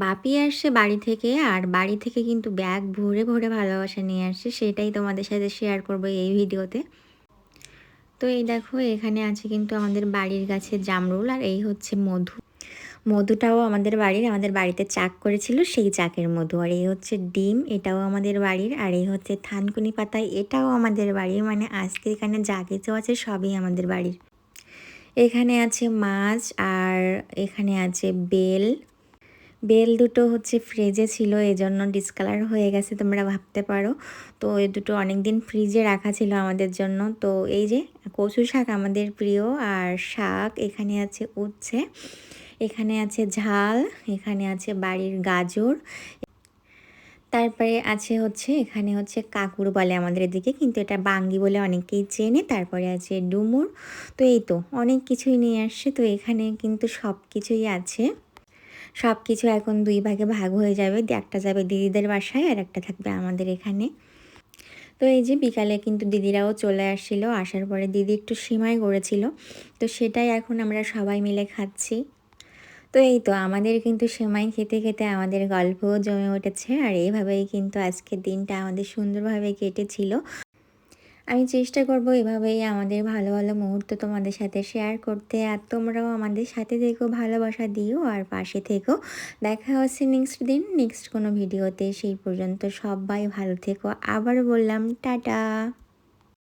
বাপি আসছে বাড়ি থেকে, আর বাড়ি থেকে কিন্তু ব্যাগ ভরে ভরে ভালোবাসা নিয়ে আসছে, সেটাই তোমাদের সাথে শেয়ার করবো এই ভিডিওতে। তো এই দেখো, এখানে আছে কিন্তু আমাদের বাড়ির গাছের জামরুল, আর এই হচ্ছে মধু। মধুটাও আমাদের বাড়ির, আমাদের বাড়িতে চাক করেছিল সেই চাকের মধু। আর এই হচ্ছে ডিম, এটাও আমাদের বাড়ির। আর এই হচ্ছে থানকুনি পাতা, এটাও আমাদের বাড়ির। মানে আজকে এখানে যা কিছু আছে সবই আমাদের বাড়ির। এখানে আছে মাছ, আর এখানে আছে বেল। বেল দুটো হচ্ছে ফ্রিজে ছিল, এজন্য ডিসকালার হয়ে গেছে তোমরা ভাবতে পারো। তো এই দুটো অনেক দিন ফ্রিজে রাখা ছিল আমাদের জন্য। তো এই যে কচু শাক আমাদের প্রিয়, আর শাক এখানে আছে উচ্ছে, এখানে আছে ঝাল, এখানে আছে বাড়ির গাজর, তারপরে আছে হচ্ছে এখানে হচ্ছে কাকুর বলে আমাদের এদিকে, কিন্তু এটা বাঙ্গি বলে অনেকেই চেনে। তারপরে আছে ডুমুর। তো এই তো অনেক কিছুই নিয়ে আসছে। তো এখানে কিন্তু সব কিছুই আছে। সব কিছু এখন দুই ভাগে ভাগ হয়ে যাবে, একটা যাবে দিদিদের বাসায় আর একটা থাকবে আমাদের এখানে। তো এই যে বিকালে কিন্তু দিদিরাও চলে আসছিলো, আসার পরে দিদি একটু সিমাই করেছিল, তো সেটাই এখন আমরা সবাই মিলে খাচ্ছি। তো এই তো আমাদের কিন্তু সেমাই খেতে খেতে আমাদের গল্পও জমে উঠেছে, আর এইভাবেই কিন্তু আজকের দিনটা আমাদের সুন্দরভাবে কেটেছিল। আমি চেষ্টা করব এভাবেই আমাদের ভালো ভালো মুহূর্ত তোমাদের সাথে শেয়ার করতে, আর তোমরাও আমাদের সাথে থেকো, ভালোবাসা দিও আর পাশে থেকো। দেখা হচ্ছে নেক্সট দিন নেক্সট কোনো ভিডিওতে। সেই পর্যন্ত সবাই ভালো থেকো, আবারও বললাম টাটা।